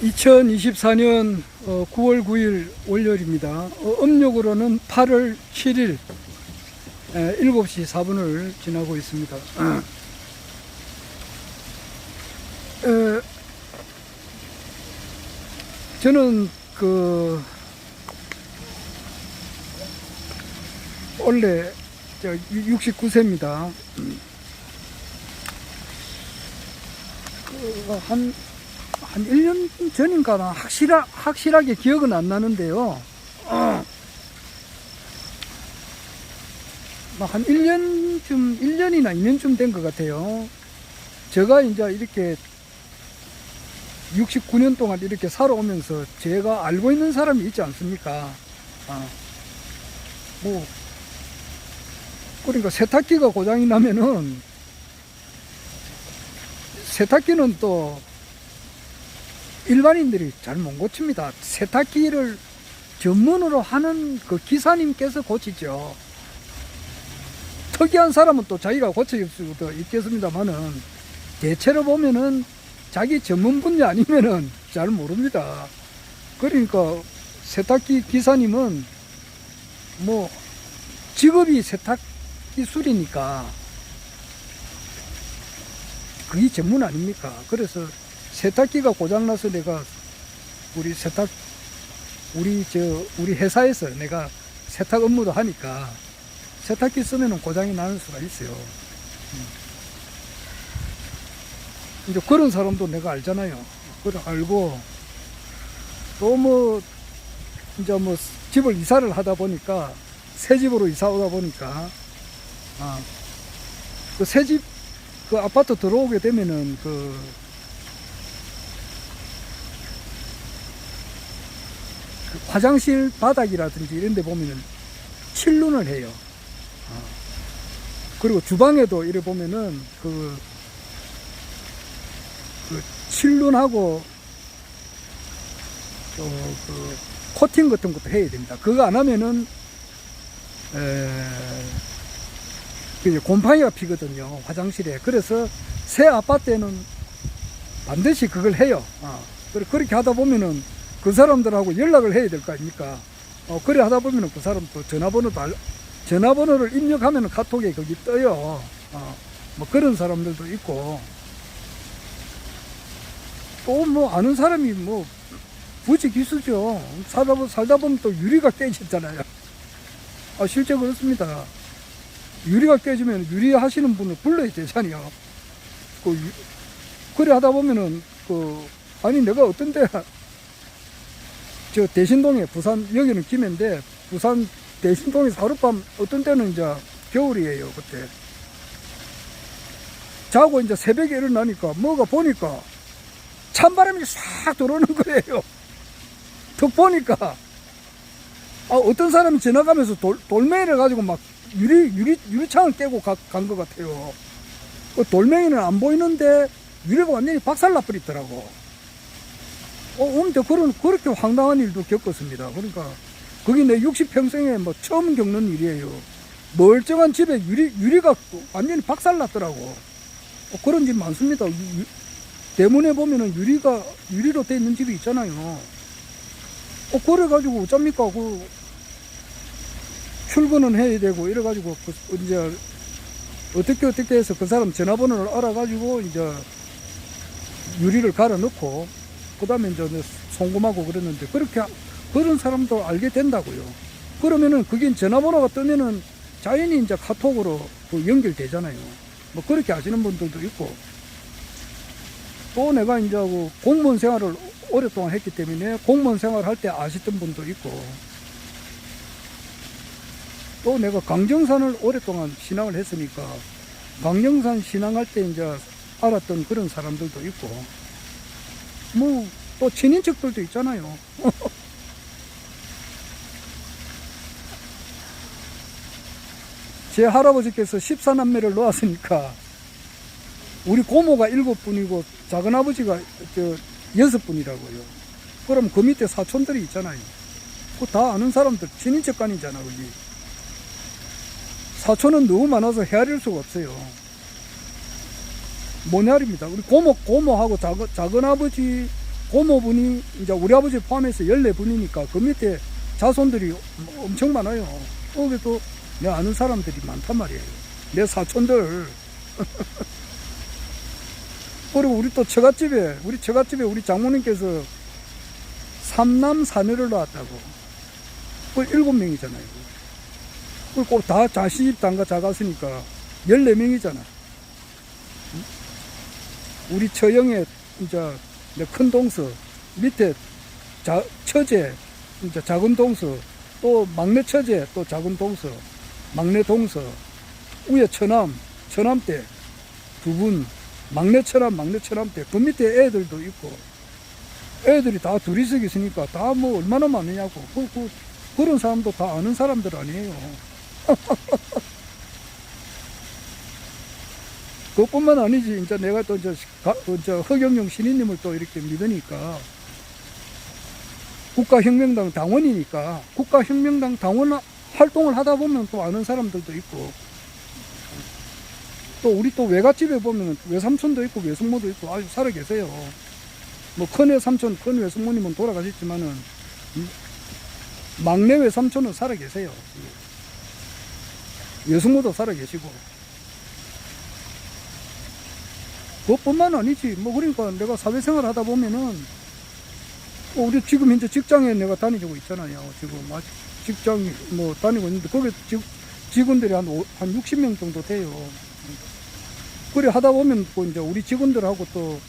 2024년 9월 9일 월요일입니다. 음력으로는 8월 7일 7시 4분을 지나고 있습니다. 저는 원래 69세입니다. 한 1년 전인가 확실하게 기억은 안 나는데요. 한 1년이나 2년쯤 된 것 같아요. 제가 이제 이렇게 69년 동안 이렇게 살아오면서 제가 알고 있는 사람이 있지 않습니까? 그러니까 세탁기가 고장이 나면은, 세탁기는 또 일반인들이 잘 못 고칩니다. 세탁기를 전문으로 하는 그 기사님께서 고치죠. 특이한 사람은 또 자기가 고칠 수도 있겠습니다만은, 대체로 보면은 자기 전문 분야 아니면은 잘 모릅니다. 그러니까 세탁기 기사님은 직업이 세탁기 수리니까 그게 전문 아닙니까? 그래서 세탁기가 고장나서 내가 우리 회사에서 내가 세탁 업무도 하니까 세탁기 쓰면은 고장이 나는 수가 있어요. 이제 그런 사람도 내가 알잖아요. 그걸 알고 또 이제 집을 이사를 하다 보니까, 새 집으로 이사 오다 보니까, 그 새 집, 그 아파트 들어오게 되면은 그 화장실 바닥이라든지 이런 데 보면은 칠룬을 해요. 그리고 주방에도 이래 보면은 그 칠룬하고 또 코팅 같은 것도 해야 됩니다. 그거 안 하면은 곰팡이가 피거든요, 화장실에. 그래서 새 아파트에는 반드시 그걸 해요. 그렇게 하다 보면은 그 사람들하고 연락을 해야 될 거 아닙니까? 그래 하다 보면은 그 사람 또 전화번호를 입력하면은 카톡에 거기 떠요. 그런 사람들도 있고, 또 아는 사람이 부지 기수죠. 살다 보면 또 유리가 깨지잖아요. 실제 그렇습니다. 유리가 깨지면 유리 하시는 분을 불러야 되잖아요. 그래 하다 보면은 아니 내가 어떤데, 저 대신동에, 부산, 여기는 김해인데 부산 대신동에서 하룻밤, 어떤 때는 이제 겨울이에요. 그때 자고 이제 새벽에 일어나니까 보니까 찬바람이 싹 들어오는 거예요. 턱 보니까 어떤 사람이 지나가면서 돌멩이를 가지고 막 유리창을 깨고 간 것 같아요. 돌멩이는 안 보이는데 유리가 완전히 박살나 버리더라고. 근데 그렇게 황당한 일도 겪었습니다. 그러니까 그게 내 60평생에 처음 겪는 일이에요. 멀쩡한 집에 유리가 완전히 박살났더라고. 그런 집 많습니다. 대문에 보면은 유리로 돼 있는 집이 있잖아요. 그래가지고 어쩝니까? 출근은 해야 되고, 이래가지고, 이제, 어떻게 해서 그 사람 전화번호를 알아가지고, 이제, 유리를 갈아 넣고, 그 다음에 이제 송금하고 그랬는데, 그런 사람도 알게 된다고요. 그러면은, 그게 전화번호가 뜨면은, 자연히 이제 카톡으로 연결되잖아요. 그렇게 아시는 분들도 있고, 또 내가 이제 공무원 생활을 오랫동안 했기 때문에 공무원 생활을 할 때 아시던 분도 있고, 또 내가 강정산을 오랫동안 신앙을 했으니까 강정산 신앙할 때 이제 알았던 그런 사람들도 있고, 또 친인척들도 있잖아요. 제 할아버지께서 14남매를 놓았으니까 우리 고모가 7분이고 작은아버지가 6분이라고요. 그럼 그 밑에 사촌들이 있잖아요. 그거 다 아는 사람들, 친인척 간이잖아, 우리. 사촌은 너무 많아서 헤아릴 수가 없어요. 못 헤아립니다. 우리 고모하고 작은아버지 고모분이 이제 우리 아버지 포함해서 14분이니까 그 밑에 자손들이 엄청 많아요. 거기도 내 아는 사람들이 많단 말이에요. 내 사촌들. 그리고 우리 또 처갓집에 우리 장모님께서 삼남 사녀를 낳았다고. 그 7명이잖아요. 그리고 다 자식 단가 작았으니까 14명이잖아. 우리 처형의 이제 큰 동서, 밑에 처제, 이제 작은 동서, 또 막내 처제, 또 작은 동서, 막내 동서, 위에 처남때 2분, 막내 처남때, 그 밑에 애들도 있고, 애들이 다 둘이서 있으니까 다 뭐 얼마나 많으냐고. 그런 사람도 다 아는 사람들 아니에요. 그것뿐만 아니지. 이제 내가 또 저 허경영 신인님을 또 이렇게 믿으니까, 국가혁명당 당원이니까, 국가혁명당 당원 활동을 하다 보면 또 아는 사람들도 있고, 또 우리 또 외갓집에 보면 외삼촌도 있고 외숙모도 있고 아주 살아 계세요. 뭐 큰 외삼촌, 큰 외숙모님은 돌아가셨지만은 막내 외삼촌은 살아 계세요. 외숙모도 살아 계시고. 그것뿐만 아니지. 뭐 그러니까 내가 사회생활 하다 보면은 우리 지금 현재 직장에 내가 다니고 있잖아요. 지금 아직 직장 뭐 다니고 있는데 거기 직원들이 한 60명 정도 돼요. 그래 하다 보면 또 이제 우리 직원들하고 또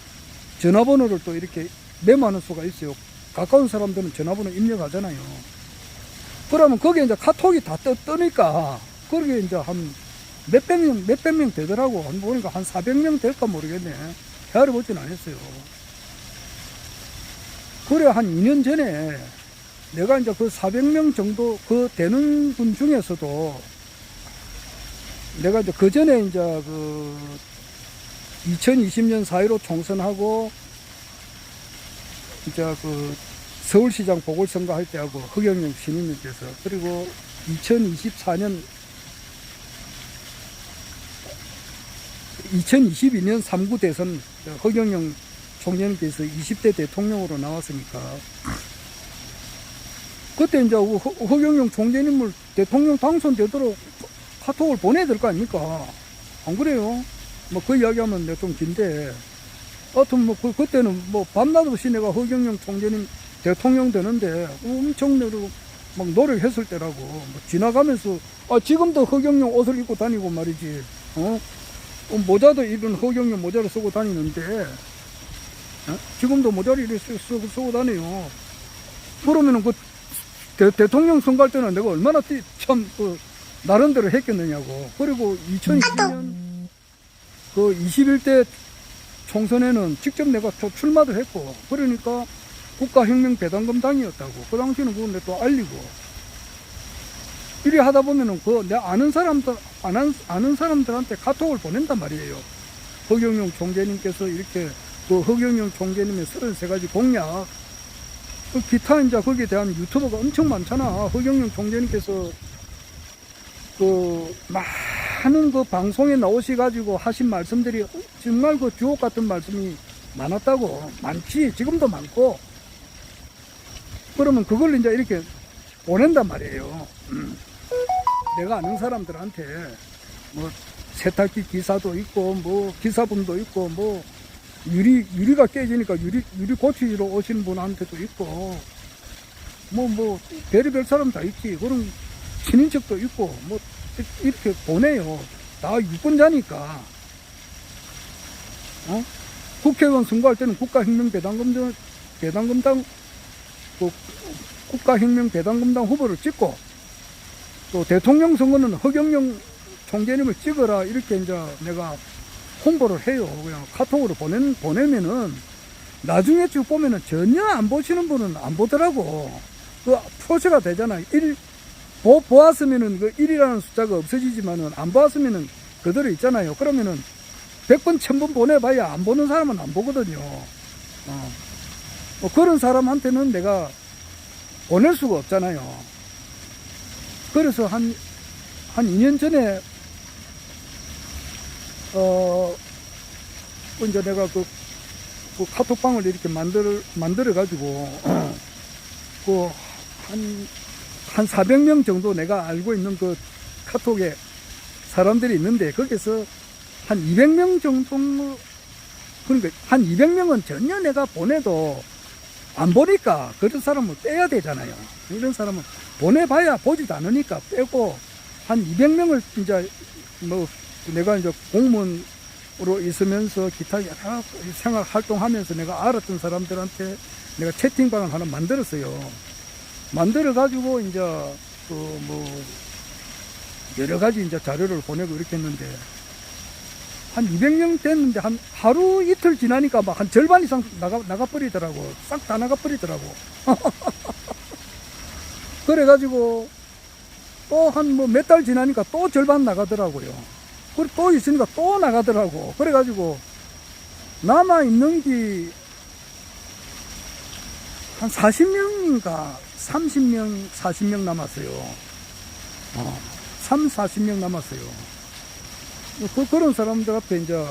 전화번호를 또 이렇게 메모하는 수가 있어요. 가까운 사람들은 전화번호 입력하잖아요. 그러면 거기에 이제 카톡이 다 뜨니까 거기에 이제 한 몇백 명 되더라고. 보니까 한 400명 될까 모르겠네. 헤아려 보진 않았어요. 그래 한 2년 전에 내가 이제 그 400명 정도 그 되는 분 중에서도 내가 이제 그 전에 이제 그 2020년 4.15 총선하고 이제 그 서울시장 보궐선거 할 때하고 허경영 신임님께서, 그리고 2022년 3구 대선 허경영 총재님께서 20대 대통령으로 나왔으니까 그때 이제 허경영 총재님을 대통령 당선되도록 카톡을 보내야 될 거 아닙니까? 안 그래요? 뭐 그 이야기하면 내가 좀 긴데, 하여튼 뭐 그때는 뭐 밤낮 없이 내가 허경영 총재님 대통령 되는데 엄청 막 노력했을 때라고. 뭐 지나가면서 지금도 허경영 옷을 입고 다니고 말이지. 모자도 입은 허경영 모자를 쓰고 다니는데 지금도 모자를 쓰고 다녀요. 그러면은 그 대통령 선거할 때는 내가 얼마나 참 나름대로 했겠느냐고. 그리고 2020년 그 21대 총선에는 직접 내가 출마도 했고, 그러니까 국가혁명배당금당이었다고. 그 당시에는 그건 내가 또 알리고. 이리 하다 보면은 내 아는 사람들한테 카톡을 보낸단 말이에요. 허경영 총재님께서 이렇게 그 허경영 총재님의 33가지 공약, 기타 이제 거기에 대한 유튜버가 엄청 많잖아. 허경영 총재님께서 많은 그 방송에 나오셔가지고 하신 말씀들이 정말 그 주옥 같은 말씀이 많았다고. 많지. 지금도 많고. 그러면 그걸 이제 이렇게 보낸단 말이에요. 내가 아는 사람들한테 뭐 세탁기 기사도 있고 뭐 기사분도 있고 뭐 유리가 깨지니까 유리 고치러 오신 분한테도 있고 뭐 별의별 사람 다 있지. 그럼 친인척도 있고 뭐 이렇게 보내요. 다 유권자니까. 국회의원 선거할 때는 국가혁명배당금당 국가혁명배당금당 후보를 찍고, 또 대통령 선거는 허경영 총재님을 찍어라 이렇게 이제 내가 홍보를 해요. 그냥 카톡으로 보내면은 나중에 쭉 보면은 전혀 안 보시는 분은 안 보더라고. 그 표시가 되잖아. 보았으면은 그 1이라는 숫자가 없어지지만은 안 보았으면은 그대로 있잖아요. 그러면은 100번, 1000번 보내봐야 안 보는 사람은 안 보거든요. 뭐 그런 사람한테는 내가 보낼 수가 없잖아요. 그래서 한 2년 전에, 이제 내가 그 카톡방을 이렇게 만들어가지고, 한 400명 정도 내가 알고 있는 그 카톡에 사람들이 있는데, 거기서 한 200명 정도, 그러니까 한 200명은 전혀 내가 보내도 안 보니까 그런 사람은 빼야 되잖아요. 이런 사람은 보내봐야 보지도 않으니까 빼고, 한 200명을 이제 뭐 내가 이제 공무원으로 있으면서 기타 여러 생활 활동하면서 내가 알았던 사람들한테 내가 채팅방을 하나 만들었어요. 만들어가지고 이제 그 뭐 여러 가지 이제 자료를 보내고 이렇게 했는데, 한 200명 됐는데 한 하루 이틀 지나니까 막 한 절반 이상 나가버리더라고. 싹 다 나가버리더라고. 그래가지고 또 한 뭐 몇 달 지나니까 또 절반 나가더라고요. 그리고 또 있으니까 또 나가더라고. 그래가지고 남아있는 게 한 40명인가 30명, 40명 남았어요. 40명 남았어요. 그런 사람들 앞에 이제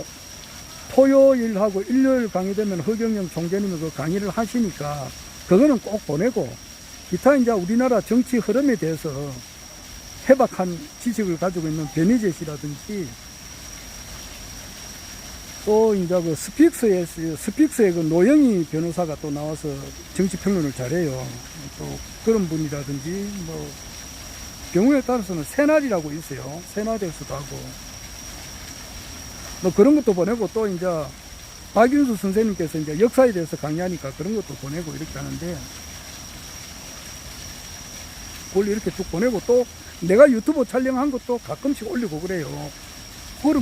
토요일하고 일요일 강의 되면 허경영 총재님이 그 강의를 하시니까 그거는 꼭 보내고, 기타 이제 우리나라 정치 흐름에 대해서 해박한 지식을 가지고 있는 변희재 씨라든지, 또 이제 그 스픽스의 그 노영희 변호사가 또 나와서 정치 평론을 잘해요. 또 그런 분이라든지, 뭐 경우에 따라서는 새날이라고 있어요. 새날에서도 하고, 뭐 그런 것도 보내고, 또 이제 박윤수 선생님께서 이제 역사에 대해서 강의하니까 그런 것도 보내고 이렇게 하는데, 그걸 이렇게 쭉 보내고, 또 내가 유튜브 촬영한 것도 가끔씩 올리고 그래요.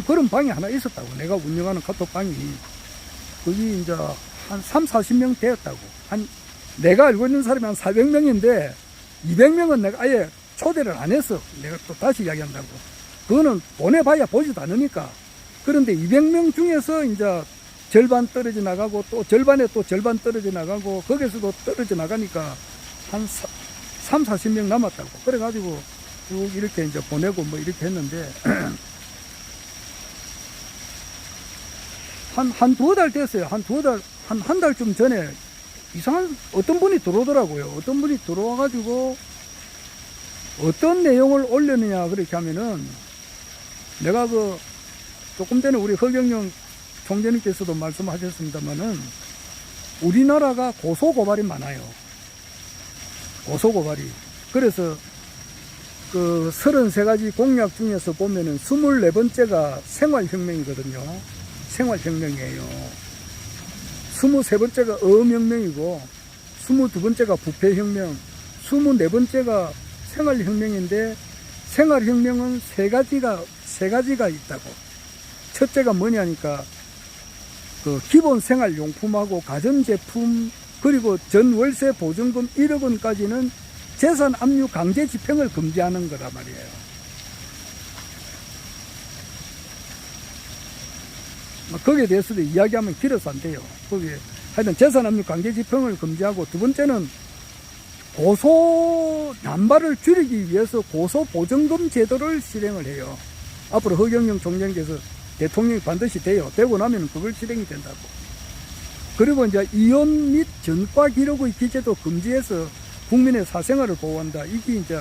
그런 방이 하나 있었다고. 내가 운영하는 카톡방이. 거기 이제 한 3, 40명 되었다고. 내가 알고 있는 사람이 한 400명인데, 200명은 내가 아예 초대를 안 했어. 내가 또 다시 이야기한다고. 그거는 보내봐야 보지도 않으니까. 그런데 200명 중에서 이제 절반 떨어져 나가고, 또 절반에 또 절반 떨어져 나가고, 거기서도 떨어져 나가니까 한 3, 40명 남았다고. 그래가지고 쭉 이렇게 이제 보내고 뭐 이렇게 했는데, 한 두 달 됐어요. 한 달쯤 전에 이상한 어떤 분이 들어오더라고요. 어떤 분이 들어와가지고 어떤 내용을 올렸느냐, 그렇게 하면은, 내가 그 조금 전에 우리 허경영 총재님께서도 말씀하셨습니다만은, 우리나라가 고소고발이 많아요. 고소고발이. 그래서 그 33가지 공약 중에서 보면은 24번째가 생활혁명이거든요. 생활혁명이에요. 23번째가 어업혁명이고, 22번째가 부패혁명, 24번째가 생활혁명인데, 생활혁명은 세 가지가 있다고. 첫째가 뭐냐니까, 그 기본 생활용품하고 가전제품, 그리고 전월세 보증금 1억 원까지는 재산 압류 강제 집행을 금지하는 거란 말이에요. 거기에 대해서도 이야기하면 길어서 안 돼요. 거기에 하여튼 재산 압류 강제 집행을 금지하고, 두 번째는 고소 남발을 줄이기 위해서 고소 보증금 제도를 실행을 해요. 앞으로 허경영 총장께서 대통령이 반드시 돼요. 되고 나면 그걸 실행이 된다고. 그리고 이제 이혼 및 전과 기록의 기재도 금지해서 국민의 사생활을 보호한다. 이게 이제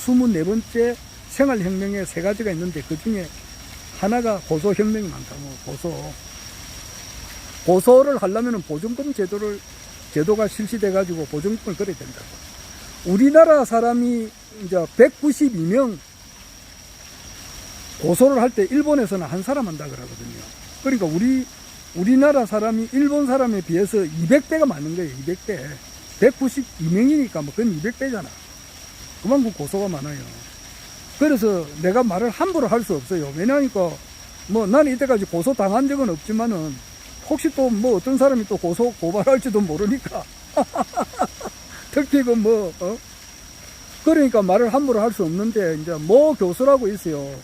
24번째 생활혁명의 세 가지가 있는데, 그 중에 하나가 고소혁명이 많다고. 고소를 하려면 보증금 제도가 실시돼가지고 보증금을 걸어야 된다고. 우리나라 사람이 이제 192명 고소를 할 때 일본에서는 한 사람 한다 그러거든요. 그러니까 우리나라 사람이 일본 사람에 비해서 200배가 많은 거예요. 200배. 192명이니까 뭐 그건 200배잖아. 그만큼 고소가 많아요. 그래서 내가 말을 함부로 할 수 없어요. 왜냐하니까 뭐 나는 이때까지 고소 당한 적은 없지만은 혹시 또 뭐 어떤 사람이 또 고발할지도 모르니까. 특히 그러니까 말을 함부로 할 수 없는데, 이제 모 교수라고 있어요.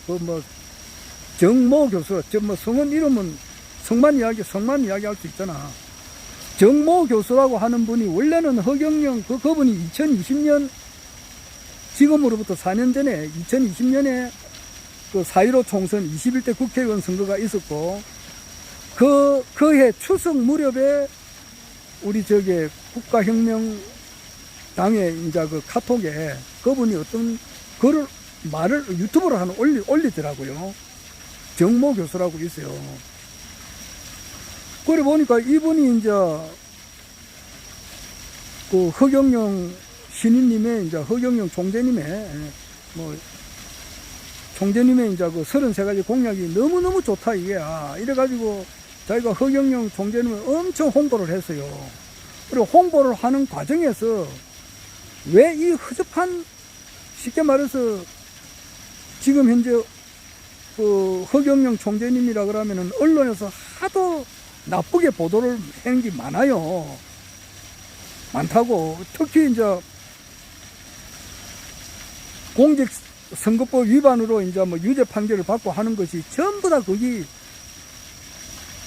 정모 교수. 성은 이름은 성만 이야기할 수 있잖아. 정모 교수라고 하는 분이 원래는 허경영 그분이 2020년, 지금으로부터 4년 전에 2020년에 그 4.15 총선 21대 국회의원 선거가 있었고, 그해 추석 무렵에 우리 저게 국가혁명당의 이제 그 카톡에 그분이 어떤 글을, 말을 유튜브로 하나 올리더라고요. 정모 교수라고 있어요. 그래 보니까 이분이 이제 그 허경영 신인님의 이제 허경영 총재님의 뭐 총재님의 이제 그 33가지 공약이 너무너무 좋다 이게. 이래가지고 자기가 허경영 총재님을 엄청 홍보를 했어요. 그리고 홍보를 하는 과정에서 왜 이 허접한, 쉽게 말해서 지금 현재 그 허경영 총재님이라 그러면은 언론에서 하도 나쁘게 보도를 하는 게 많아요. 많다고. 특히 이제 공직선거법 위반으로 이제 뭐 유죄 판결을 받고 하는 것이 전부 다 거기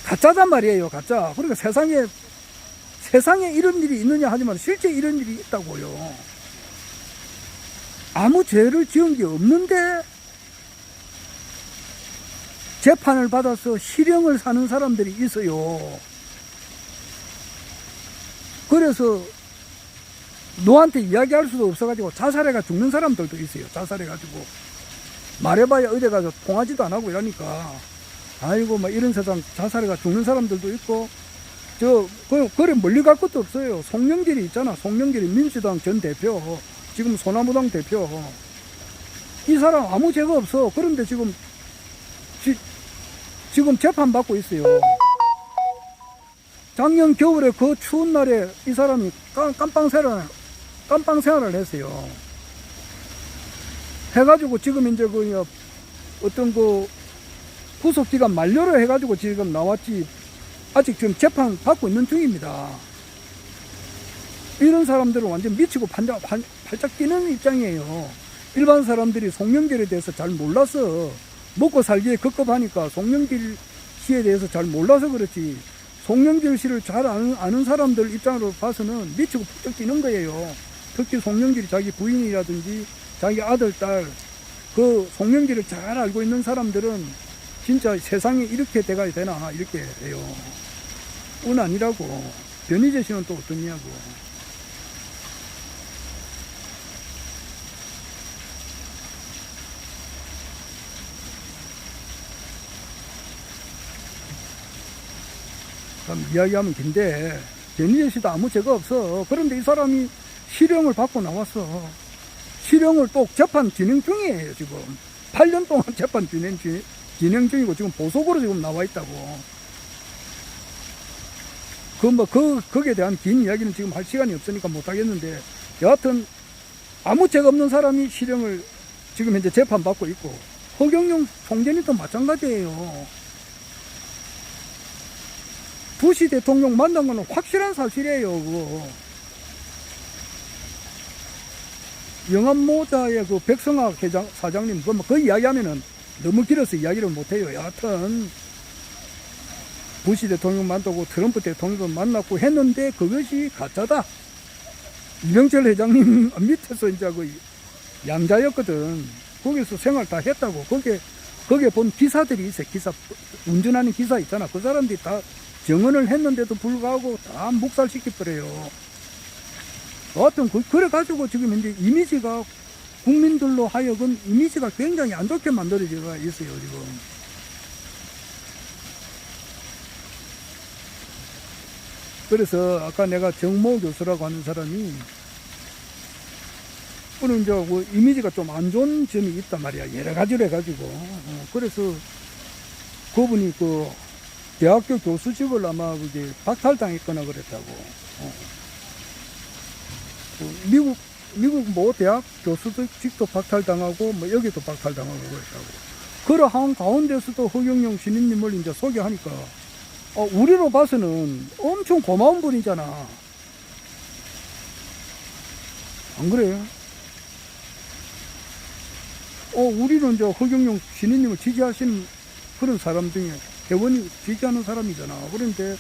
가짜단 말이에요. 가짜. 그러니까 세상에 이런 일이 있느냐 하지만 실제 이런 일이 있다고요. 아무 죄를 지은 게 없는데 재판을 받아서 실형을 사는 사람들이 있어요. 그래서 너한테 이야기할 수도 없어가지고 자살해가 죽는 사람들도 있어요. 자살해가지고 말해봐야 어디 가서 통하지도 안 하고 이러니까 아이고 막 이런 세상 자살해가 죽는 사람들도 있고. 그래 멀리 갈 것도 없어요. 송영길이 있잖아. 송영길이 민주당 전 대표, 지금 소나무당 대표. 이 사람 아무 죄가 없어. 그런데 지금 재판받고 있어요. 작년 겨울에 그 추운 날에 이 사람이 깜빵 생활을 했어요. 해가지고 지금 이제 어떤 구속기간 만료를 해가지고 지금 나왔지, 아직 지금 재판 받고 있는 중입니다. 이런 사람들은 완전 미치고 팔짝 뛰는 입장이에요. 일반 사람들이 송영길에 대해서 잘 몰라서, 먹고 살기에 급급하니까 송영길 씨에 대해서 잘 몰라서 그렇지, 송영길 씨를 잘 아는 사람들 입장으로 봐서는 미치고 푹 뛰는 거예요. 특히 송영길이 자기 부인이라든지 자기 아들, 딸, 그 송영길을 잘 알고 있는 사람들은 진짜 세상에 이렇게 돼가야 되나 이렇게 해요. 은 아니라고. 변희재 씨는 또 어떠냐고. 참 이야기하면 긴데 변희재 씨도 아무 죄가 없어. 그런데 이 사람이 실형을 받고 나왔어. 실형을 또 재판 진행 중이에요. 지금 8년 동안 재판 진행 중이고 지금 보석으로 지금 나와 있다고. 거기에 대한 긴 이야기는 지금 할 시간이 없으니까 못 하겠는데, 여하튼 아무 죄가 없는 사람이 실형을 지금 현재 재판받고 있고, 허경영 총재님도 마찬가지예요. 부시 대통령 만난 거는 확실한 사실이에요. 그거. 영암모자의 그 백성학 사장님, 그 이야기하면은 너무 길어서 이야기를 못해요. 여하튼 부시 대통령 만나고 트럼프 대통령도 만났고 했는데 그것이 가짜다. 이명철 회장님 밑에서 이제 그 양자였거든. 거기서 생활 다 했다고. 거기에 본 기사들이 있어요. 운전하는 기사 있잖아. 그 사람들이 다 증언을 했는데도 불구하고 다 묵살시켜버려요. 하여튼 그래가지고 지금 현재 이미지가, 국민들로 하여금 이미지가 굉장히 안 좋게 만들어져 있어요. 지금. 그래서 아까 내가 정모 교수라고 하는 사람이 오늘 이제 그 이미지가 좀 안 좋은 점이 있단 말이야. 여러 가지로 해가지고. 그래서 그분이 그 대학교 교수직을 아마 그게 박탈당했거나 그랬다고. 미국 뭐 대학 교수직도 박탈당하고 뭐 여기도 박탈당하고 그랬다고. 그러한 가운데서도 허경영 신인님을 이제 소개하니까 우리로 봐서는 엄청 고마운 분이잖아. 안 그래요? 우리는 이제 허경영 신인님을 지지하시는 그런 사람 중에 회원이 지지하는 사람이잖아. 그런데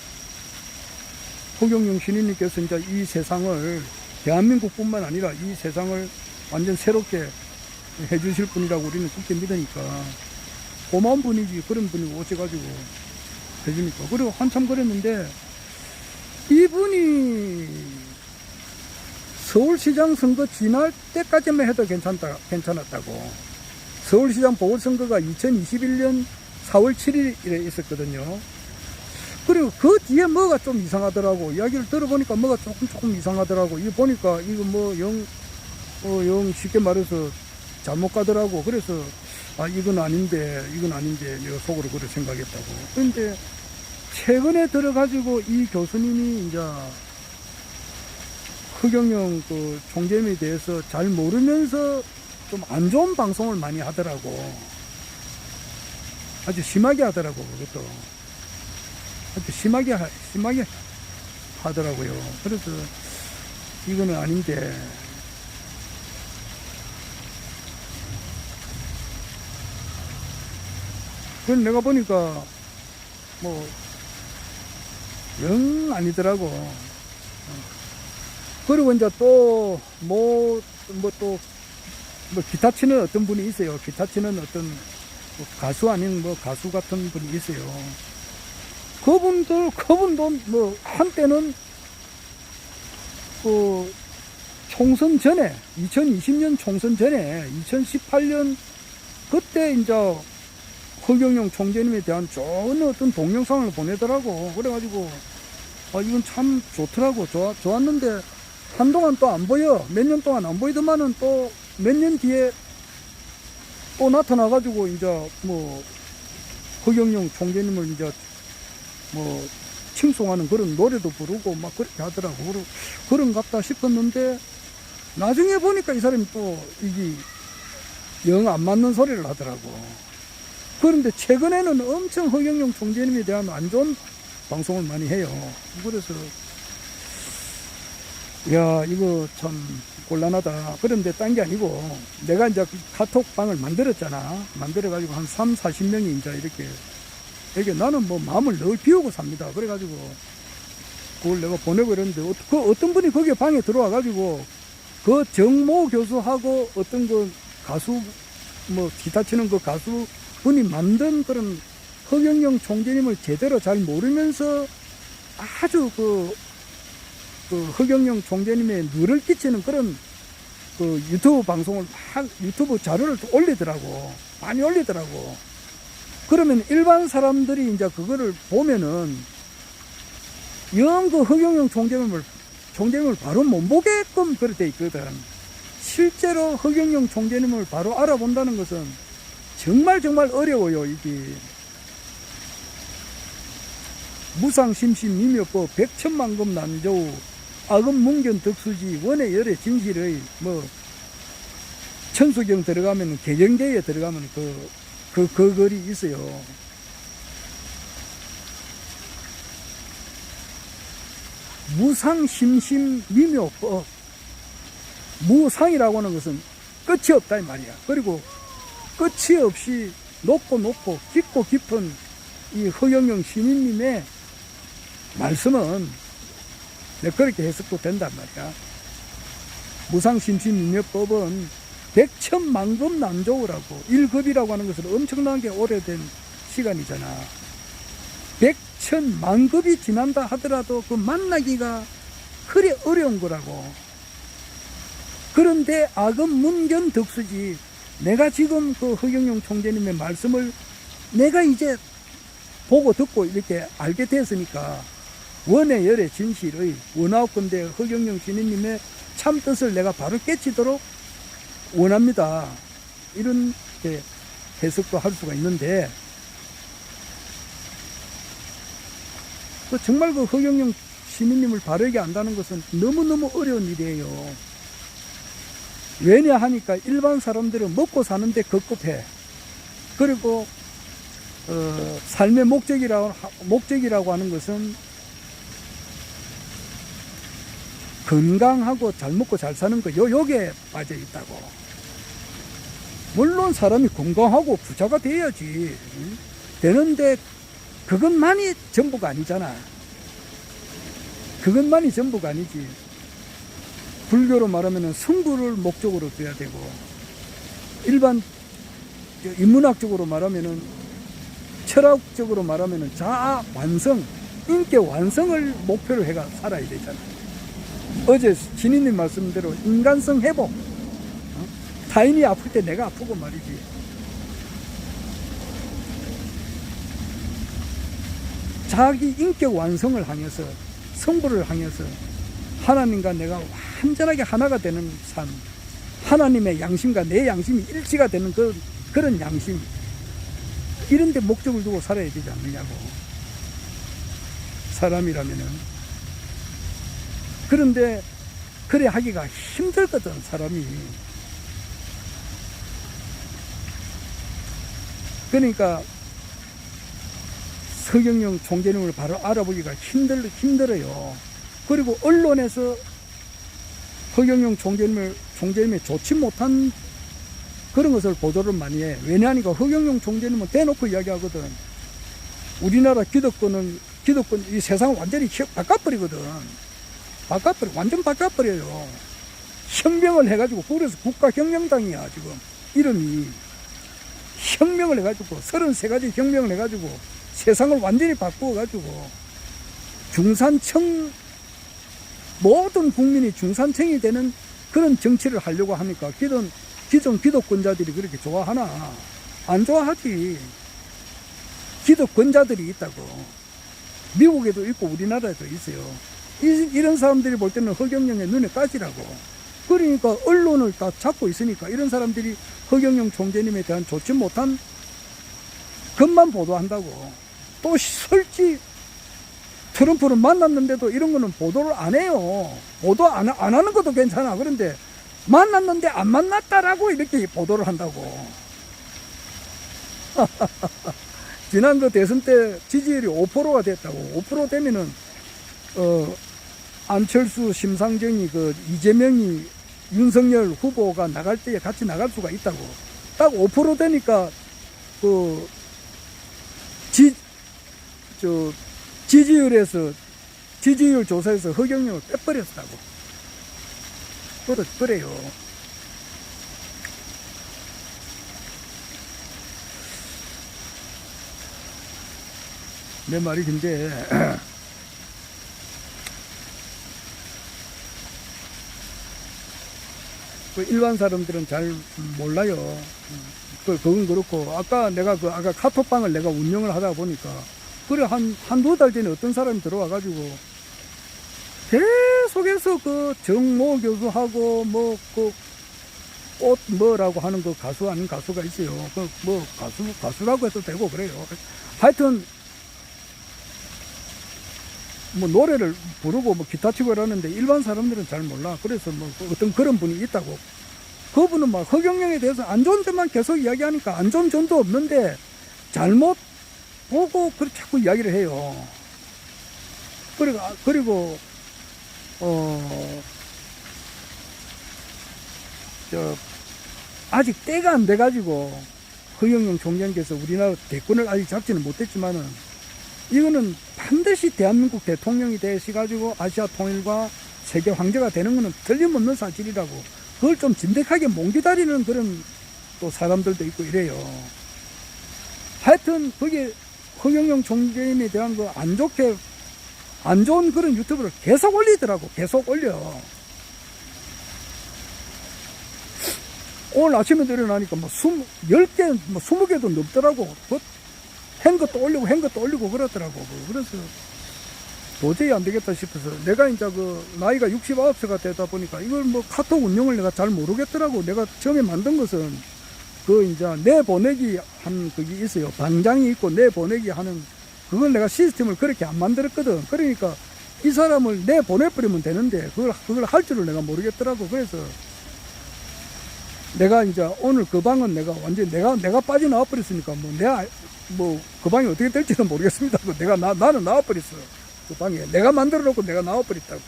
허경영 신인님께서 이제 이 세상을, 대한민국뿐만 아니라 이 세상을 완전 새롭게 해주실 분이라고 우리는 굳게 믿으니까 고마운 분이지. 그런 분이 오셔가지고 해주니까. 그리고 한참 그랬는데 이분이 서울시장 선거 지날 때까지만 해도 괜찮았다고. 서울시장 보궐선거가 2021년 4월 7일에 있었거든요. 그리고 그 뒤에 뭐가 좀 이상하더라고. 이야기를 들어보니까 뭐가 조금 이상하더라고. 이거 보니까 이거 뭐 영 쉽게 말해서 잘못 가더라고. 그래서 이건 아닌데 내가 속으로 그렇게 생각했다고. 그런데 최근에 들어가지고 이 교수님이 이제 허경영 그 총재님에 대해서 잘 모르면서 좀 안 좋은 방송을 많이 하더라고. 아주 심하게 하더라고. 그것도 아주 심하게 하더라고요. 그래서 이거는 아닌데, 그건 내가 보니까 영 아니더라고. 그리고 이제 또 기타 치는 어떤 분이 있어요. 기타 치는 어떤 가수 아닌 가수 같은 분이 있어요. 그분도 한때는 총선 전에, 2020년 총선 전에 2018년 그때 이제 허경영 총재님에 대한 좋은 어떤 동영상을 보내더라고. 그래가지고 이건 참 좋더라고. 좋았는데 한동안 또 안 보여. 몇 년 동안 안 보이더만은 또 몇 년 뒤에 또 나타나가지고 이제 허경영 총재님을 이제 칭송하는 그런 노래도 부르고 막 그렇게 하더라고. 그런갑다 싶었는데 나중에 보니까 이 사람이 또 이게 영 안 맞는 소리를 하더라고. 그런데 최근에는 엄청 허경영 총재님에 대한 안 좋은 방송을 많이 해요. 그래서 야, 이거 참 곤란하다. 그런데 딴 게 아니고 내가 이제 카톡방을 만들었잖아. 만들어가지고 한 3, 40명이 이제 이렇게 나는 마음을 늘 비우고 삽니다. 그래가지고 그걸 내가 보내고 이랬는데 어떤 분이 거기에 방에 들어와가지고 그 정모 교수하고 어떤 그 가수 기타 치는 그 가수 분이 만든 그런 허경영 총재님을 제대로 잘 모르면서 아주 그 허경영 총재님의 누를 끼치는 그런 그 유튜브 방송을 유튜브 자료를 올리더라고. 많이 올리더라고. 그러면 일반 사람들이 이제 그거를 보면은 영 그 허경영 총재님을 바로 못 보게끔 그렇게 돼 있거든. 실제로 허경영 총재님을 바로 알아본다는 것은 정말 어려워요. 이게 무상심신미묘법 백천만금 난조우 악음문견 덕수지 원의 열의 진실의 천수경 들어가면 개정계에 들어가면 그 글이 있어요. 무상심신미묘법. 무상이라고 하는 것은 끝이 없다 이 말이야. 그리고 끝이 없이 높고 깊고 깊은 이 허경영 신인님의 말씀은 그렇게 해석도 된단 말이야. 무상심신미묘법은 백천만금 난조우라고, 1급이라고 하는 것은 엄청나게 오래된 시간이잖아. 백천만급이 지난다 하더라도 그 만나기가 그리 어려운 거라고. 그런데 악음 문견 덕수지, 내가 지금 그 허경영 총재님의 말씀을 내가 이제 보고 듣고 이렇게 알게 됐으니까 원의 열의 진실의 원하옵건대 허경영 신인님의 참뜻을 내가 바로 깨치도록 원합니다. 이런 해석도 할 수가 있는데, 정말 그 허경영 신인님을 바르게 안다는 것은 너무너무 어려운 일이에요. 왜냐 하니까 일반 사람들은 먹고 사는데 급급해. 그리고 삶의 목적이라고 하는 것은 건강하고 잘 먹고 잘 사는 거, 요게 빠져 있다고. 물론 사람이 건강하고 부자가 돼야지. 되는데 그것만이 전부가 아니잖아. 그것만이 전부가 아니지. 불교로 말하면 성불을 목적으로 둬야 되고, 일반 인문학적으로 말하면, 철학적으로 말하면 자아 완성, 인격 완성을 목표로 해가 살아야 되잖아. 어제 신인님 말씀대로 인간성 회복. 타인이 아플 때 내가 아프고 말이지. 자기 인격 완성을 향해서, 성부를 향해서 하나님과 내가 완전하게 하나가 되는 삶, 하나님의 양심과 내 양심이 일치가 되는 그런 양심, 이런 데 목적을 두고 살아야 되지 않느냐고. 사람이라면은. 그런데 그래 하기가 힘들거든, 사람이. 그러니까 서경영 총재님을 바로 알아보기가 힘들어요. 그리고 언론에서 서경영 총재님의 좋지 못한 그런 것을 보도를 많이 해. 왜냐하니까 허경영 총재님은 대놓고 이야기하거든. 우리나라 기득권, 이 세상을 완전히 바꿔버리거든. 완전 바꿔버려요. 혁명을 해가지고, 그래서 국가혁명당이야, 지금. 이름이. 혁명을 해가지고, 33가지 혁명을 해가지고, 세상을 완전히 바꾸어가지고, 모든 국민이 중산층이 되는 그런 정치를 하려고 하니까, 기존 기득권자들이 그렇게 좋아하나? 안 좋아하지. 기득권자들이 있다고. 미국에도 있고 우리나라에도 있어요. 이런 사람들이 볼 때는 허경영의 눈에 까지라고. 그러니까 언론을 다 잡고 있으니까 이런 사람들이 허경영 총재님에 대한 좋지 못한 것만 보도한다고. 또 설지 트럼프를 만났는데도 이런 거는 보도를 안 해요. 보도 안 하는 것도 괜찮아. 그런데 만났는데 안 만났다라고 이렇게 보도를 한다고. 지난 그 대선 때 지지율이 5%가 됐다고. 5% 되면은, 안철수, 심상정이 이재명이 윤석열 후보가 나갈 때에 같이 나갈 수가 있다고. 딱 5% 되니까, 지지율 조사에서 허경영을 빼버렸다고. 그래요. 내 말이 근데, 일반 사람들은 잘 몰라요. 그건 그렇고, 아까 카톡방을 내가 운영을 하다 보니까, 그래, 한두 달 전에 어떤 사람이 들어와가지고, 계속해서 정모 교수하고, 꽃 뭐라고 하는 가수 아닌 가수가 있어요. 가수라고 해도 되고 그래요. 하여튼, 노래를 부르고 기타 치고 이러는데 일반 사람들은 잘 몰라. 그래서 어떤 그런 분이 있다고. 그분은 허경영에 대해서 안 좋은 점만 계속 이야기하니까 안 좋은 점도 없는데 잘못 보고 그렇게 자꾸 이야기를 해요. 그리고 아직 때가 안 돼가지고 허경영 총장께서 우리나라 대권을 아직 잡지는 못했지만은 이거는 반드시 대한민국 대통령이 되셔가지고 아시아 통일과 세계 황제가 되는 것은 틀림없는 사실이라고. 그걸 좀 진득하게 몽기다리는 그런 또 사람들도 있고 이래요. 하여튼 그게 허경영 총재님에 대한 안 좋은 그런 유튜브를 계속 올리더라고. 계속 올려. 오늘 아침에 일어나니까 10개, 20개도 넘더라고. 한 것도 올리고 그러더라고. 그래서 도저히 안 되겠다 싶어서 내가 이제 나이가 69세가 되다 보니까 이걸 카톡 운영을 내가 잘 모르겠더라고. 내가 처음에 만든 것은 이제 내보내기 한 그게 있어요. 방장이 있고 내보내기 하는 그걸 내가 시스템을 그렇게 안 만들었거든. 그러니까 이 사람을 내보내버리면 되는데 그걸 할 줄을 내가 모르겠더라고. 그래서 내가 이제 오늘 그 방은 내가 완전히 내가 빠져나와 버렸으니까 그 방이 어떻게 될지는 모르겠습니다. 나는 나와버렸어. 그 방에. 내가 만들어 놓고 내가 나와버렸다고.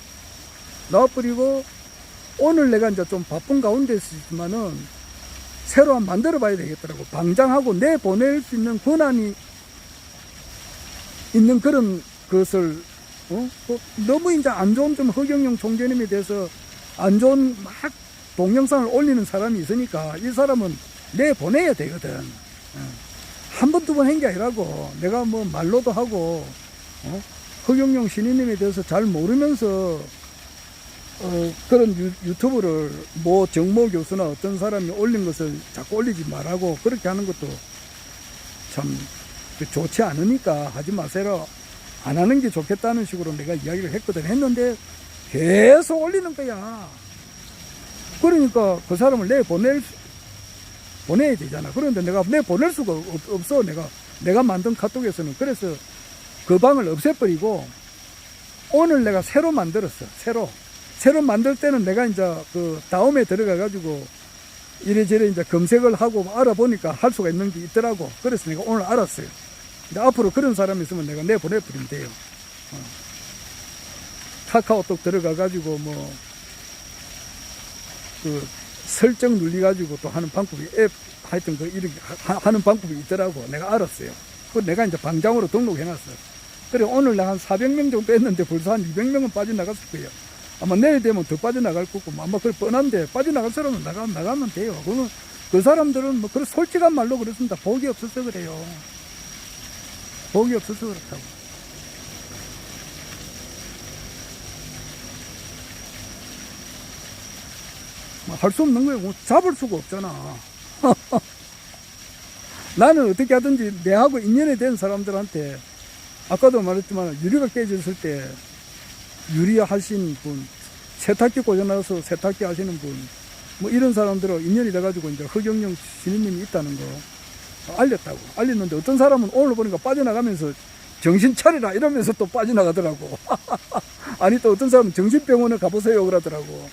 나와버리고, 오늘 내가 이제 좀 바쁜 가운데 있지만은, 새로 한번 만들어 봐야 되겠더라고. 방장하고 내보낼 수 있는 권한이 있는 그런 것을, 너무 이제 안 좋은 좀 허경영 총재님에 대해서 안 좋은 동영상을 올리는 사람이 있으니까, 이 사람은 내보내야 되거든. 한 번, 두 번 한 게 아니라고. 내가 말로도 하고, 허경영 신인님에 대해서 잘 모르면서 그런 유튜브를 뭐 정모 교수나 어떤 사람이 올린 것을 자꾸 올리지 말라고 그렇게 하는 것도 참 좋지 않으니까 하지 마세요. 안 하는 게 좋겠다는 식으로 내가 이야기를 했는데 계속 올리는 거야. 그러니까 그 사람을 보내야 되잖아. 그런데 내가 보낼 수가 없어. 내가 만든 카톡에서는. 그래서 그 방을 없애버리고 오늘 내가 새로 만들었어. 새로 만들 때는 내가 이제 그 다음에 들어가가지고 이래저래 이제 검색을 하고 알아보니까 할 수가 있는 게 있더라고. 그래서 내가 오늘 알았어요. 근데 앞으로 그런 사람이 있으면 내가 내보내버리면 돼요. 카카오톡 들어가가지고 그 설정 눌리가지고 또 하는 방법이 하여튼 이렇게 하는 방법이 있더라고. 내가 알았어요. 그 내가 이제 방장으로 등록해놨어. 그래, 오늘 한 400명 정도 했는데 벌써 한 200명은 빠져나갔을 거예요. 아마 내일 되면 더 빠져나갈 거고, 아마 그걸 뻔한데, 빠져나갈 사람은 나가면 돼요. 그러면 그 사람들은 그런 솔직한 말로 그렇습니다. 복이 없어서 그래요. 복이 없어서 그렇다고. 할 수 없는 거예요. 잡을 수가 없잖아. 나는 어떻게 하든지 내하고 인연이 된 사람들한테, 아까도 말했지만 유리가 깨졌을 때 유리하신 분, 세탁기 고장나서 세탁기 하시는 분, 이런 사람들하고 인연이 돼가지고 이제 허경영 신임님이 있다는 거 알렸다고. 알렸는데 어떤 사람은 오늘 보니까 빠져나가면서 정신 차리라 이러면서 또 빠져나가더라고. 아니, 또 어떤 사람은 정신병원에 가보세요 그러더라고.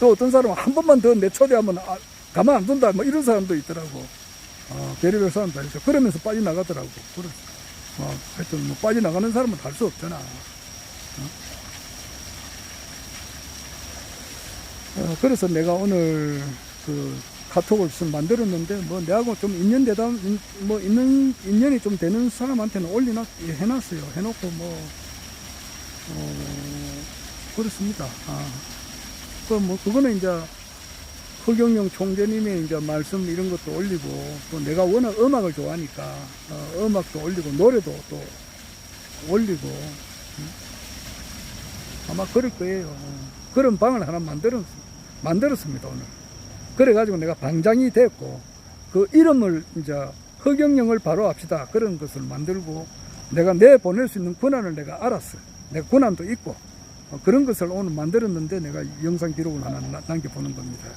또 어떤 사람은 한 번만 더 내 초대하면 가만 안 둔다 이런 사람도 있더라고. 별의별 사람 다 있어. 그러면서 빠져나가더라고. 하여튼 빠져나가는 사람은 할 수 없잖아. 그래서 내가 오늘 그 카톡을 좀 만들었는데 내하고 좀 인연이 좀 되는 사람한테는 해놨어요. 해놓고 그렇습니다. 그거는 이제 허경영 총재님의 이제 말씀 이런 것도 올리고, 또 내가 워낙 음악을 좋아하니까 음악도 올리고 노래도 또 올리고 아마 그럴 거예요. 그런 방을 하나 만들었습니다 오늘. 그래가지고 내가 방장이 됐고, 그 이름을 이제 허경영을 바로 합시다 그런 것을 만들고, 내가 내보낼 수 있는 권한을 내가 알았어. 내 권한도 있고 그런 것을 오늘 만들었는데 내가 영상 기록을 하나 남겨보는 겁니다.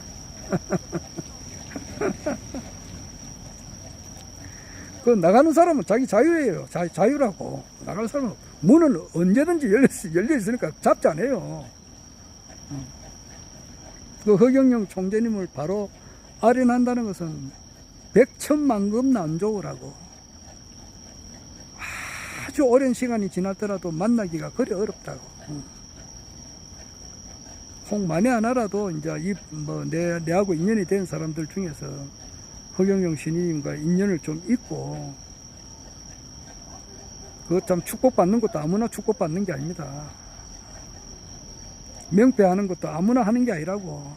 그 나가는 사람은 자기 자유예요. 자유라고. 나가는 사람은 문은 언제든지 열려 있으니까 잡지 않아요. 그 허경영 총재님을 바로 아련한다는 것은 백천만금 난조라고. 아주 오랜 시간이 지났더라도 만나기가 그리 어렵다고. 혹 만에 하나라도 이제 내하고 인연이 된 사람들 중에서 허경영 신임과 인연을 좀 있고, 그거 참 축복받는 것도 아무나 축복받는 게 아닙니다. 명패하는 것도 아무나 하는 게 아니라고.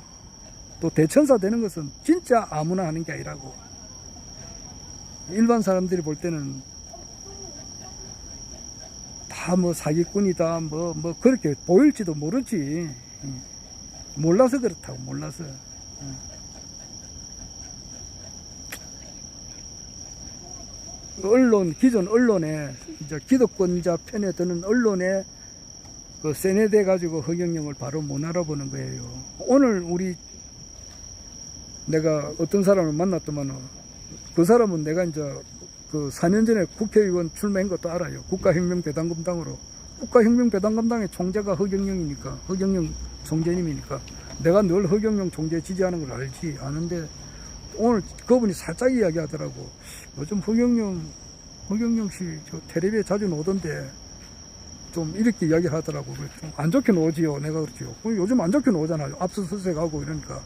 또 대천사 되는 것은 진짜 아무나 하는 게 아니라고. 일반 사람들이 볼 때는 다 사기꾼이다 그렇게 보일지도 모르지. 몰라서 그렇다고. 몰라서. 기존 언론에 이제 기득권자 편에 드는 언론에 그 세뇌돼 가지고 허경영을 바로 못 알아보는 거예요. 오늘 내가 어떤 사람을 만났더만, 그 사람은 내가 이제 그 4년 전에 국회의원 출마한 것도 알아요. 국가혁명배당금당으로. 국가혁명배당금당의 총재가 허경영 총재님이니까 내가 늘 허경영 총재 지지하는 걸 아는데, 오늘 그분이 살짝 이야기하더라고. 요즘 허경영 씨 텔레비에 자주 나오던데 좀 이렇게 이야기를 하더라고. 좀 안 좋게 나오지요. 내가 그렇지요. 요즘 안 좋게 나오잖아요. 압수수색하고 이러니까.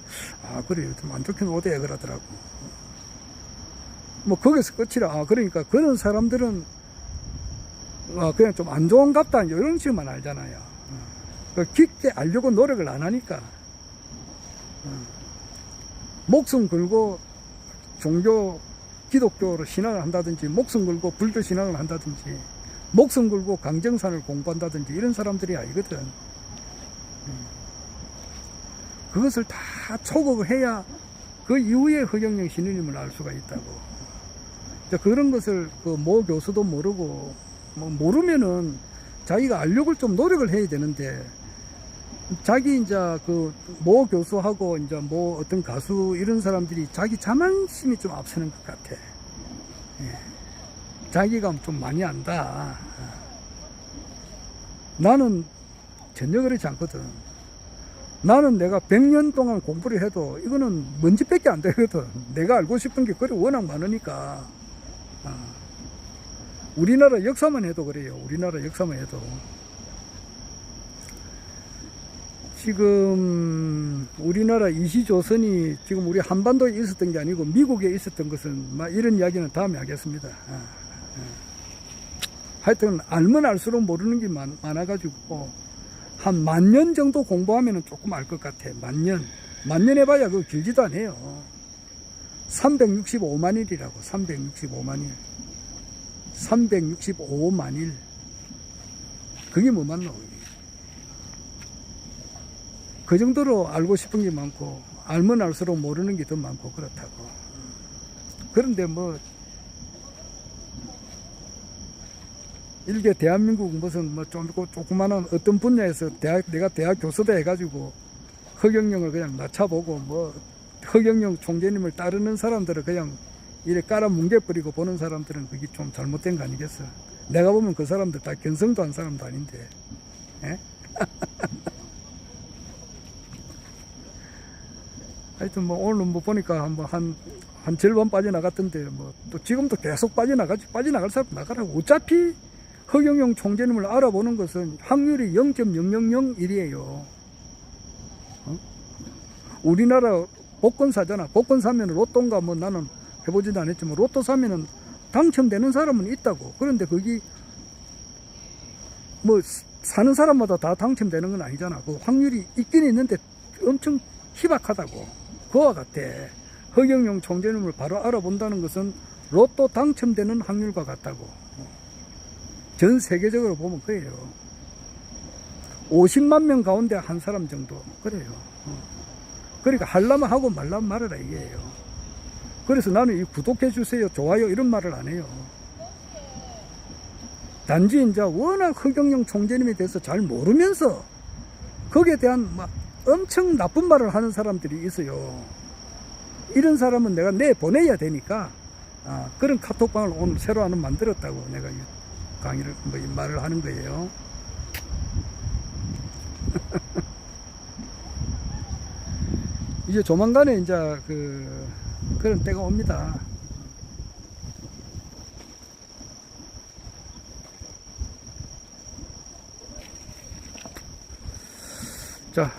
그래, 요즘 안 좋게 나오대 그러더라고. 거기서 끝이라. 그러니까 그런 사람들은 그냥 좀 안 좋은갑다 이런 식만 알잖아요. 깊게 알려고 노력을 안 하니까. 목숨 걸고 기독교로 신앙을 한다든지, 목숨 걸고 불교 신앙을 한다든지, 목숨 걸고 강정산을 공부한다든지 이런 사람들이 아니거든. 그것을 다 초곡을 해야 그 이후에 허경영 신우님을 알 수가 있다고. 그런 것을 그 모 교수도 모르고, 뭐 모르면은 자기가 알려고 좀 노력을 해야 되는데, 자기 이제 그 모 교수하고 이제 뭐 어떤 가수 이런 사람들이 자기 자만심이 좀 앞서는 것 같아. 예. 자기가 좀 많이 안다. 나는 전혀 그렇지 않거든. 나는 내가 100년 동안 공부를 해도 이거는 먼지밖에 안 되거든. 내가 알고 싶은 게 그래 워낙 많으니까. 우리나라 역사만 해도 그래요. 우리나라 역사만 해도. 지금 우리나라 이시조선이 지금 우리 한반도에 있었던 게 아니고 미국에 있었던 것은 막 이런 이야기는 다음에 하겠습니다. 하여튼 알면 알수록 모르는 게 많아가지고 한 10,000년 정도 공부하면 조금 알 것 같아. 10,000년. 10,000년 해봐야 그거 길지도 않아요. 365만 일이라고. 365만 일. 365만 일. 그게 뭐 맞나? 그 정도로 알고 싶은 게 많고, 알면 알수록 모르는 게 더 많고, 그렇다고. 그런데 뭐, 일개 대한민국 무슨 뭐 조그마한 어떤 분야에서 내가 대학 교수다 해가지고 허경영을 그냥 낮춰보고 뭐 허경영 총재님을 따르는 사람들을 그냥 이래 깔아 뭉개버리고 보는 사람들은 그게 좀 잘못된 거 아니겠어? 내가 보면 그 사람들 다 견성도 한 사람도 아닌데. 에? 하여튼 뭐 오늘 뭐 보니까 한 절반 빠져나갔던데 뭐 또 지금도 계속 빠져나갈 사람 나가라고. 어차피 허경영 총재님을 알아보는 것은 확률이 0.0001이에요. 우리나라 복권 사잖아. 복권 사면 로또인가 뭐 나는 해보지도 않았지만 로또 사면은 당첨되는 사람은 있다고. 그런데 거기 뭐 사는 사람마다 다 당첨되는 건 아니잖아. 그 확률이 있긴 있는데 엄청 희박하다고. 그와 같아. 허경영 총재님을 바로 알아본다는 것은 로또 당첨되는 확률과 같다고. 전 세계적으로 보면 그래요. 50만 명 가운데 한 사람 정도. 그래요. 그러니까 하려면 하고 말라면 말아라 이게요. 그래서 나는 이 구독해 주세요, 좋아요 이런 말을 안 해요. 단지 이제 워낙 허경영 총재님에 대해서 잘 모르면서 거기에 대한 막 엄청 나쁜 말을 하는 사람들이 있어요. 이런 사람은 내가 내보내야 되니까 그런 카톡방을 오늘 새로 하나 만들었다고 내가 강의를 뭐 이 말을 하는 거예요. 이제 조만간에 이제 그런 때가 옵니다. 자,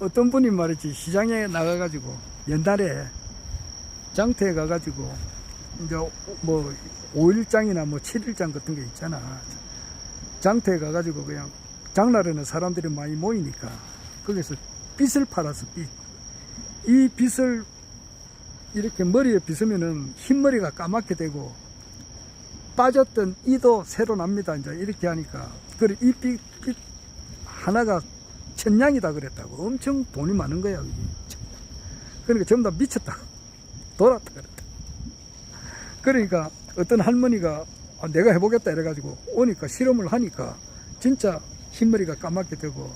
어떤 분이 말했지, 시장에 나가가지고, 옛날에 장터에 가가지고, 이제 뭐, 5일장이나 뭐 7일장 같은 게 있잖아. 장터에 가가지고 그냥 장날에는 사람들이 많이 모이니까, 거기서 빗을 팔아서 이 빗을 이렇게 머리에 빗으면은 흰머리가 까맣게 되고, 빠졌던 이도 새로 납니다. 이제 이렇게 하니까. 그래, 이 빗 하나가 1,000냥이다 그랬다고. 엄청 돈이 많은 거야. 그러니까 전부 다 미쳤다. 돌았다 그랬다. 그러니까 어떤 할머니가 내가 해보겠다 이래가지고 오니까 실험을 하니까 진짜 흰머리가 까맣게 되고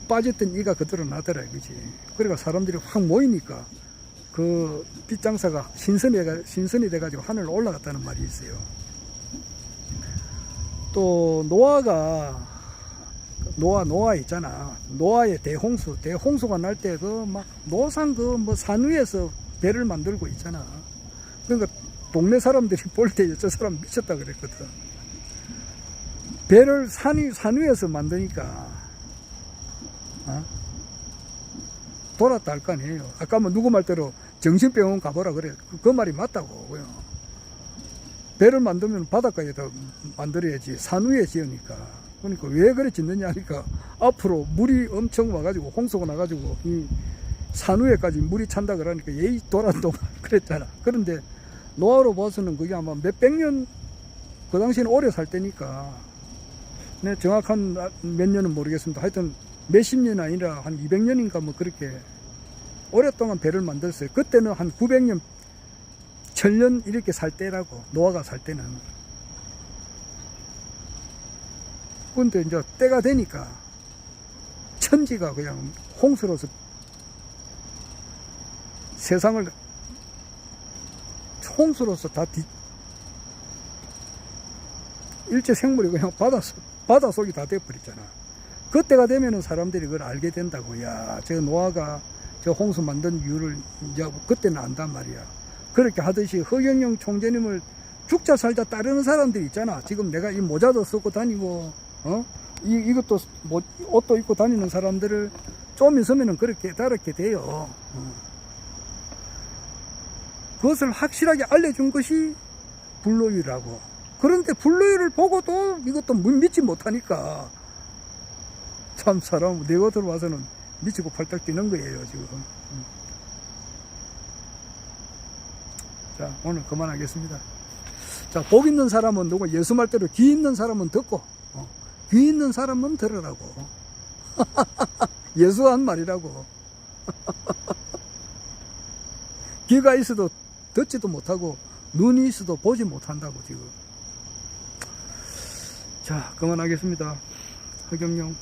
빠졌던 이가 그대로 나더라. 그지? 그러니까 사람들이 확 모이니까 그 빗장사가 신선이 돼가지고 하늘로 올라갔다는 말이 있어요. 또 노아 있잖아. 노아의 대홍수가 날 때 막 노상 뭐 산 위에서 배를 만들고 있잖아. 그러니까 동네 사람들이 볼 때 저 사람 미쳤다 그랬거든. 배를 산 위에서 만드니까 돌았다 할 거 아니에요. 아까 뭐 누구 말대로 정신병원 가보라 그래. 그 말이 맞다고. 배를 만들면 바닷가에다 만들어야지. 산 위에 지으니까. 그러니까 왜 그래 짓느냐 하니까 앞으로 물이 엄청 와가지고 홍수가 나가지고 이 산후에까지 물이 찬다 그러니까 예의 도란도 그랬잖아. 그런데 노화로 봐서는 그게 아마 몇백 년, 그 당시에는 오래 살 때니까, 네, 정확한 몇 년은 모르겠습니다. 하여튼 몇십 년이 아니라 한 200년인가 뭐 그렇게 오랫동안 배를 만들었어요. 그때는 한 900년, 1000년 이렇게 살 때라고, 노아가 살 때는. 근데 이제 때가 되니까 천지가 그냥 홍수로서 세상을 홍수로서 다 일체 생물이 그냥 바다 속이 다 돼버렸잖아. 그때가 되면은 사람들이 그걸 알게 된다고. 야, 저 노아가 저 홍수 만든 이유를 이제 그때는 안단 말이야. 그렇게 하듯이 허경영 총재님을 죽자 살자 따르는 사람들이 있잖아. 지금 내가 이 모자도 쓰고 다니고, 이것도 뭐 옷도 입고 다니는 사람들을 좀 있으면은 그렇게 깨달게 돼요. 그것을 확실하게 알려준 것이 불로유라고. 그런데 불로유를 보고도 이것도 믿지 못하니까 참 사람 내 곁으로 와서는 미치고 팔딱 뛰는 거예요 지금. 자, 오늘 그만하겠습니다. 자, 복 있는 사람은 누구, 예수 말대로 귀 있는 사람은 듣고, 귀 있는 사람은 들으라고. 예수 한 말이라고. 귀가 있어도 듣지도 못하고 눈이 있어도 보지 못한다고 지금. 자, 그만하겠습니다. 허경영.